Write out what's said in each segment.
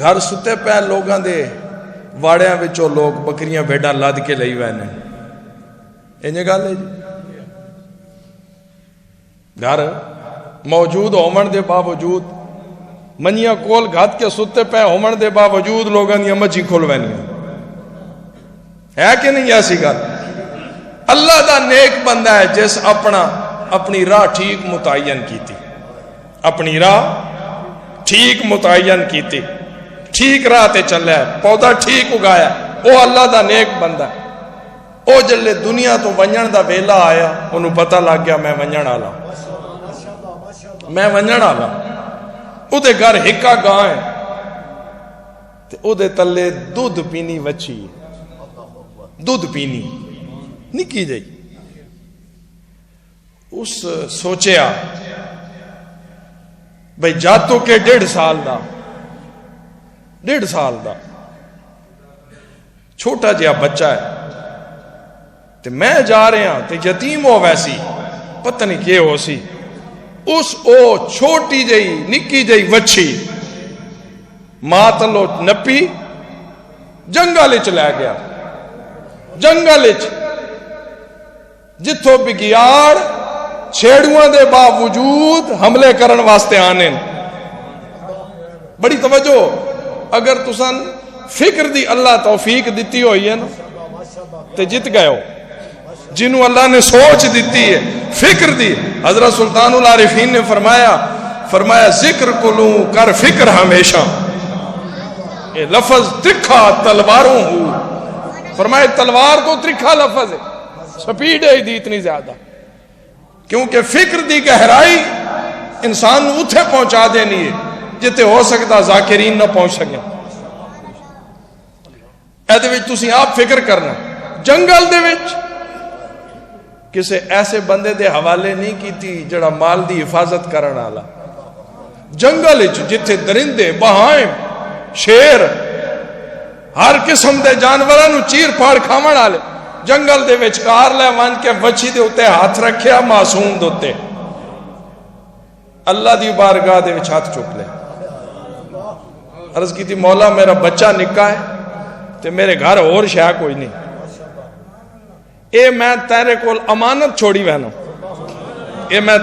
گھر ستے پہ لوگاں دے واڑیاں وچوں لوگ بکریاں بھیڈاں لد کے لئی وینے انجے گل ہے جی گھر موجود ہومن دے باوجود منیاں کول گھت کے ستے پہ ہومن دے باوجود لوگاں دی مچھی کھل وینیاں ہے کہ نہیں ایسی گل اللہ دا نیک بندہ ہے جس اپنی راہ ٹھیک متعین کیتی اپنی راہ ٹھیک متعین کیتی ٹھیک راہ تے چلے پودا ٹھیک اگایا وہ اللہ دا نیک بندہ ہے او جلے دنیا تو ونجن دا ویلا آیا انہوں پتہ لگ گیا میں ونجن آلا او دے گھر ہکا گاں ہے تے او دے تلے دودھ پینی وچھی دودھ پینی نکی جائی اس سوچیا بھئی جاتو کے 1.5 سال دا چھوٹا جہا بچہ ہے تے میں جا رہے ہیں تے یتیم ہو ویسی پتہ نہیں کیا ہو سی اس او چھوٹی جئی نکی جئی وچھی ماتلو نپی جنگل لے گیا جنگل جتھو بگیاڑ چھیڑوان دے باوجود حملے کرن واسطے آنے بڑی توجہ اگر تسان فکر دی اللہ توفیق دیتی ہوئی ہے نا تے جت گئے ہو جنہوں اللہ نے سوچ دیتی ہے فکر دی حضرت سلطان العارفین نے فرمایا ذکر کلوں کر فکر ہمیشہ یہ لفظ ترکھا تلواروں ہوں فرمایا تلوار تو ترکھا لفظ ہے سپیڈ ہے دی اتنی زیادہ کیونکہ فکر دی گہرائی انسان اتھے پہنچا دینی ہے جتے ہو سکتا ذاکرین نہ پہنچ سکیں ایدے وچ تسی آپ فکر کرنا جنگل دے وچ کسے ایسے بندے دے حوالے نہیں کیتی جڑا مال دی حفاظت کرن والا جنگل وچ جتھے درندے بہائم شیر ہر قسم دے جانوراں نو چیر پھاڑ کھاون والے جنگل دے وچ کار لے ون کے وچھی دے اوتے ہاتھ رکھیا معصوم دے اوتے اللہ دی بارگاہ دے وچ ہاتھ چک لے عرض کی تھی مولا میرا بچہ نکا ہے تے میرے گھر اور شاہ کوئی نہیں اے میں تیرے کول امانت چھوڑی وینا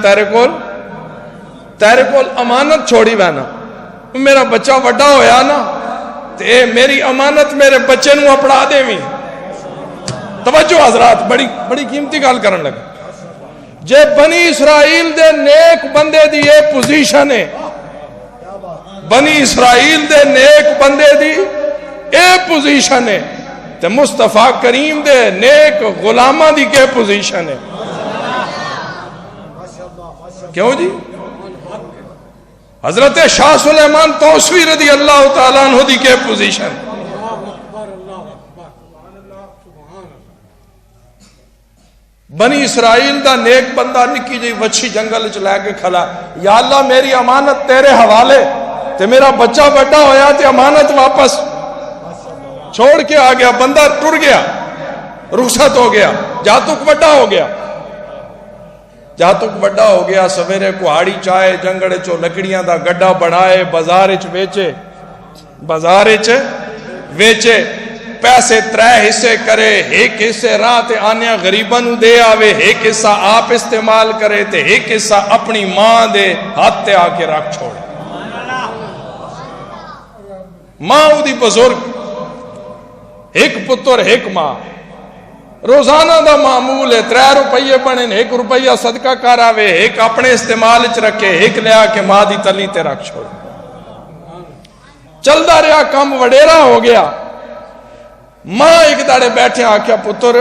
تیرے کول امانت چھوڑی وینا میرا بچہ وڈا ہویا نا تے میری امانت میرے بچے نو اپڑا دے ویں توجہ حضرات بڑی قیمتی گل کرن لگا جے بنی اسرائیل دے نیک بندے دی یہ پوزیشن ہے بنی اسرائیل دے نیک بندے دی اے پوزیشن ہے تے مصطفیٰ کریم دے نیک غلامہ دی کے پوزیشن ہے کیوں جی حضرت شاہ سلیمان توسوی رضی اللہ تعالیٰ عنہ دی کے پوزیشن بنی اسرائیل دا نیک بندہ نکی جی وچھی جنگل چلے کے کھلا یا اللہ میری امانت تیرے حوالے تے میرا بچہ بڑا ہویا تے امانت واپس چھوڑ کے آ گیا بندہ ٹر گیا رخصت ہو گیا جاتک بڑا ہو گیا سویرے کوہاڑی چائے جنگل چو لکڑیاں دا گڈا بڑھائے بازار ویچے پیسے 3 حصے کرے ایک حصے راہ تے آنیا غریباں نو دے آوے ایک حصہ آپ استعمال کرے تے ایک حصہ اپنی ماں دے ہاتھ تے آ کے رکھ چھوڑے ماں دی بزرگ ایک پتر ایک ماں روزانہ دا معمول ہے 3 روپیے بنے 1 روپیہ صدقہ کر آوے ایک اپنے استعمال چ رکھے ایک لیا کے ماں دی تلی تے رکھ چھوڑے چلدا رہا کم وڈیرا ہو گیا ماں ایک داڑے بیٹھے آکھیا پتر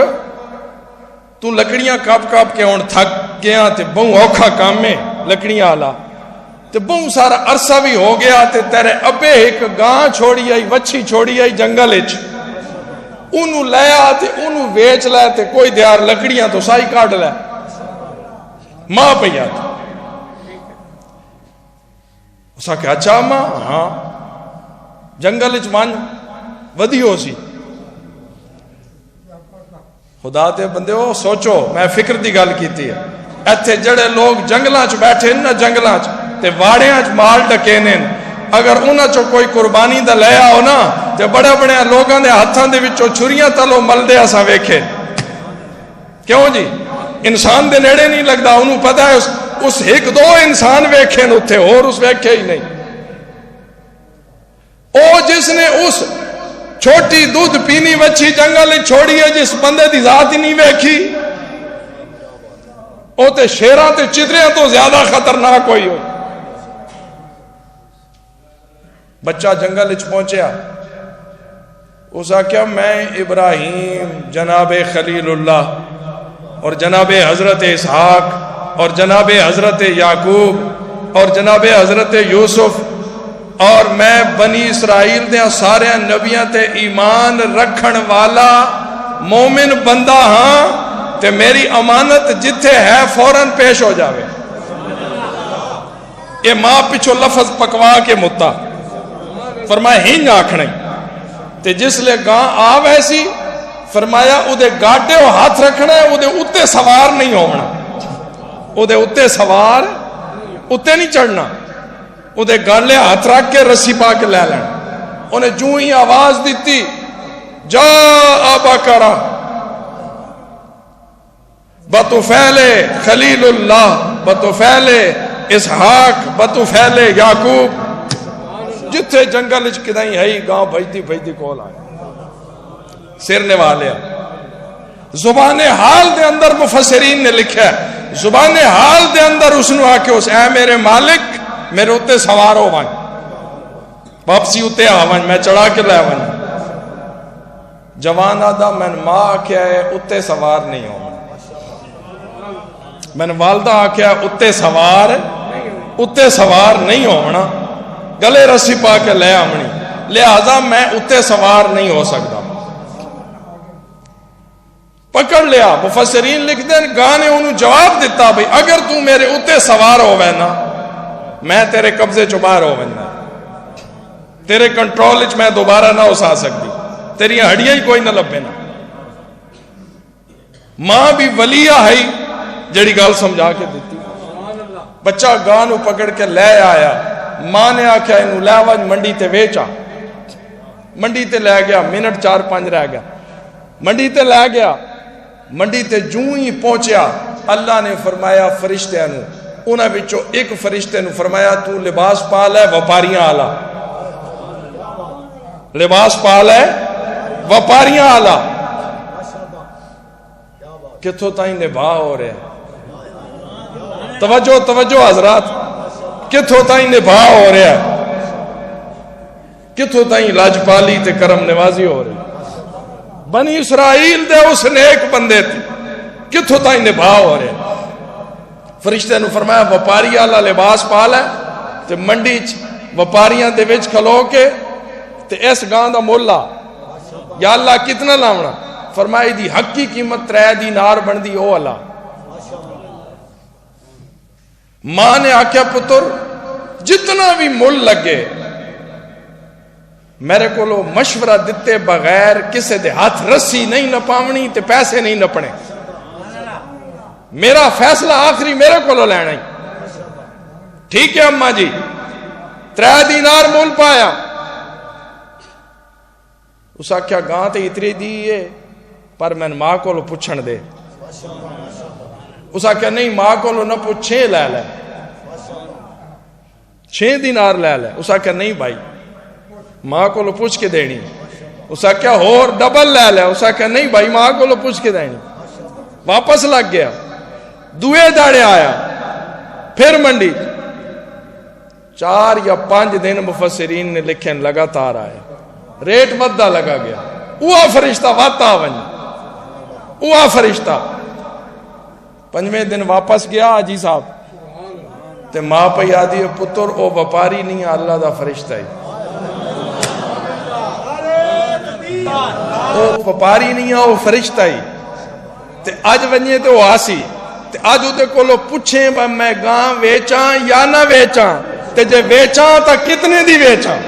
تو لکڑیاں کاپ کے ہون تھک گیا تے بہوں اوکھا کام میں لکڑیاں آلا تے بہوں سارا عرصہ بھی ہو گیا تے تیرے ابے ایک گاں چھوڑی آئی وچھی چھوڑی آئی جنگل اچ انہوں لے آتے انہوں ویچ لے تے کوئی دیار لکڑیاں تو سائی کاٹ لے ماں پہ آتے اسا کہ اچھا ماں ہاں جنگل اچ مان ودی ہو سی خدا تے بندے ہو سوچو میں فکر دی گل کیتی ہے ایتھے جڑے لوگ جنگلاں چ بیٹھے نا جنگلاں چ تے واڑیاں چ مال ڈکینے اگر انہاں چو کوئی قربانی دا لے آؤ نا تے بڑے بڑے لوگاں دے ہاتھاں دے وچوں چھریاں تلو ملدے اساں ویکھے کیوں جی انسان دے نیڑے نہیں لگدا انہوں پتہ ہے اس ایک دو انسان ویکھے اتھے اور اس ویکھے ہی نہیں او جس نے اس چھوٹی دودھ پینی وچھی جنگل چھوڑی ہے جس بندے دی ذات ہی نہیں ویکھی او تے شیراں تے چتریاں تو زیادہ خطرناک ہوئی ہو بچہ جنگل اچ پہنچیا اس آکھیا میں ابراہیم جناب خلیل اللہ اور جناب حضرت اسحاق اور جناب حضرت یعقوب اور جناب حضرت یوسف اور میں بنی اسرائیل دے سارے نبیاں تے ایمان رکھن والا مومن بندہ ہاں تے میری امانت جتھے ہے فوراً پیش ہو جاوے یہ ماں پچھو لفظ پکوا کے متا فرمایا ہنج آکھنے تے جس لے گاں آ ویسی فرمایا او دے گاٹے ہو ہاتھ رکھنا ہے او دے اتے سوار نہیں ہونا او دے اتے سوار اتے نہیں چڑھنا او دے گالے ہاتھ رکھ کے رسی پا کے لے لینا انہیں جو ہی آواز دیتی جا آبا کرا بطفیل خلیل اللہ بطفیل اسحاق بطفیل یعقوب جتھے جنگل اچ کدائیں ہے گاؤں بھجتی کول آئے سرنے والے زبان حال دے اندر مفسرین نے لکھا ہے زبان حال دے اندر اس نے آکے اس اے میرے مالک میرے اتے سوار ہو وائیں واپسی اتے آوائیں میں چڑھا کے لے وائیں جوان آدھا میں ماں آکیا ہے اتے سوار نہیں ہوں میں والدہ آکیا اتے سوار نہیں ہونا گلے رسی پا کے لے آمنی لہذا میں اتے سوار نہیں ہو سکتا پکڑ لیا مفسرین لکھ دیں گانے انہوں جواب دیتا بھئی اگر تو میرے اتے سوار ہوئے نا میں تیرے قبضے چو باہر ہوئے نا تیرے کنٹرول اچ میں دوبارہ نہ اسا سکتی تیری ہڈیاں ہی کوئی نہ لبے نا ماں بھی ولیہ ہے جڑی گال سمجھا کے دیتی بچہ گانو پکڑ کے لے آیا ماں نے آکھیا انہوں لے وج منڈی تے ویچا منڈی تے لے گیا منٹ 4-5 رہ گیا منڈی تے لے گیا منڈی تے جوں ہی پہنچیا اللہ نے فرمایا فرشتے نو انہاں وچوں ایک فرشتے نو فرمایا تو لباس پال ہے وپاریاں آلا لباس پال ہے وپاریاں آلا کتھوں تائیں نبھا ہو رہے ہیں توجہ حضرات کتھوں تائیں نبھا ہو رہے ہیں کتھوں تائیں لاجپالی تے کرم نوازی ہو رہے بنی اسرائیل دے اس نیک بندے تھے کتھوں تائیں نبھا ہو رہے فرشتے نے فرمایا وپاری آلا لباس پال ہے تے منڈی وپاریاں دے وچ کھلو کے تے اس گاں دا مولا یا اللہ کتنا لاؤنا فرمائی دی حق کی قیمت 3 دینار بندی او اللہ ماں نے آکھیا پتر جتنا بھی مل لگے میرے کو لو مشورہ دیتے بغیر کسے دے ہاتھ رسی نہیں نپاونی تے پیسے نہیں نپنے میرا فیصلہ آخری میرے کو لو لینا ہی ٹھیک ہے اماں جی 3 دینار مول پایا اس آکھیا گاں تے اتری دیئے پر میں ماں کو لو پچھن دے اس آکھیا نہیں ماں کو لو نہ پوچھے لے لے 6 دینار لے لے اس آکھیا نہیں بھائی ماں کو لو پوچھ کے دینی اس آکھیا اور ڈبل لے لے اس آکھیا نہیں بھائی ماں کو لو پوچھ کے دینی واپس لگ گیا دوئے داڑے آیا پھر منڈی 4 یا 5 دن مفسرین نے لکھیں لگاتار آیا ریٹ ودہ لگا گیا اوہ فرشتہ واتا ونی اوہ فرشتہ 5ویں دن واپس گیا آجی صاحب تے ماں پہ یادی پتر او وپاری نہیں اللہ دا فرشتہ ہی او وپاری نہیں او فرشتہ ہی تے آج ونجے تے وہ آسی تے آج او دے کولو پوچھیں میں گاں ویچاں یا نہ ویچاں تے جے ویچاں تا کتنے دی ویچاں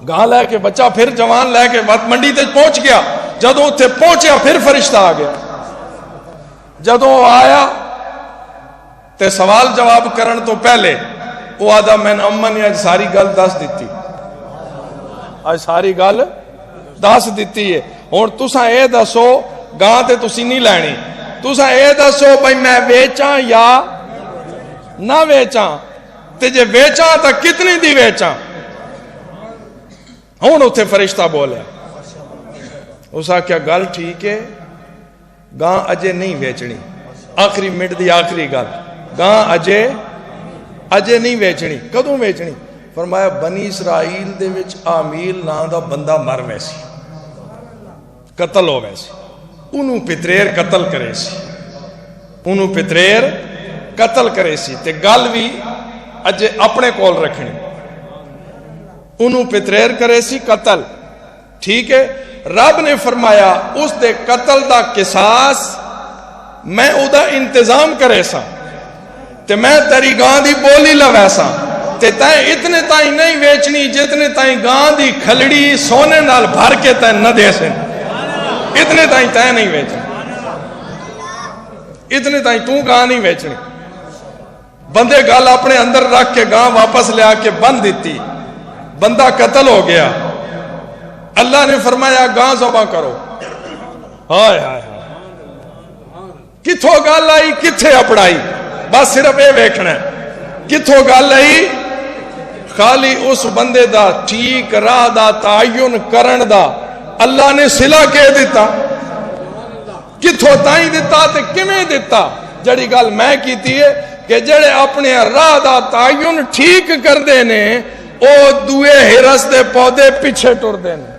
گاں لے کے بچہ پھر جوان لے کے منڈی تے پہنچ گیا جدوں اتھے پہنچیا پھر فرشتہ آ گیا جدوں آیا تے سوال جواب کرن تو پہلے وہ آدھا میں اما نے اج ساری گل دس دیتی، اج ساری گل دس دیتی ہے۔ ہن تساں اے دسو گاں تے تسی نہیں لینی، تساں اے دسو بھئی میں ویچاں یا نہ ویچاں، تے جے ویچاں تا کتنی دی ویچاں؟ ہن اتھے فرشتہ بولے، اس آکھیا گل ٹھیک ہے، گاں اجے نہیں ویچنی، آخری منٹ دی آخری گل، گاں اجے نہیں ویچنی۔ کدوں ویچنی؟ فرمایا بنی اسرائیل دے وچ آمیل نام دا بندہ مر ویسی، قتل ہو ویسی، انہوں پتریر قتل کرے سی، انہوں پتریر قتل کرے سی، تے گل بھی اجے اپنے کول رکھنی، انہوں پتریر کرے سی قتل، ٹھیک ہے۔ رب نے فرمایا اس دے قتل دا قصاص میں او دا انتظام کرے سا، تے میں تیری گاں دی بولی لوے سا، تے تائیں اتنے تائیں نہیں ویچنی جتنے تائیں گاں دی کھلڑی سونے نال بھر کے تائیں نہ دے سن، اتنے تائیں تائیں نہیں ویچنی، اتنے تائیں تو گاں نہیں ویچنی۔ بندے گل اپنے اندر رکھ کے گاں واپس لے آ کے بند دیتی، بندہ قتل ہو گیا، اللہ نے فرمایا گاں ذبح کرو۔ ہائے ہائے ہائے، کتھوں گل آئی کتھے اپڑائی، بس صرف اے ویکھنا ہے کتھوں گل آئی، خالی اس بندے دا ٹھیک راہ دا تعین کرن دا اللہ نے صلہ کہہ دیتا، کتھوں تائیں دیتا تے کمیں دیتا۔ جڑی گل میں کیتی ہے کہ جڑے اپنے راہ دا تعین ٹھیک کر دینے او دوئے ہرس دے پودے پیچھے ٹر دینے،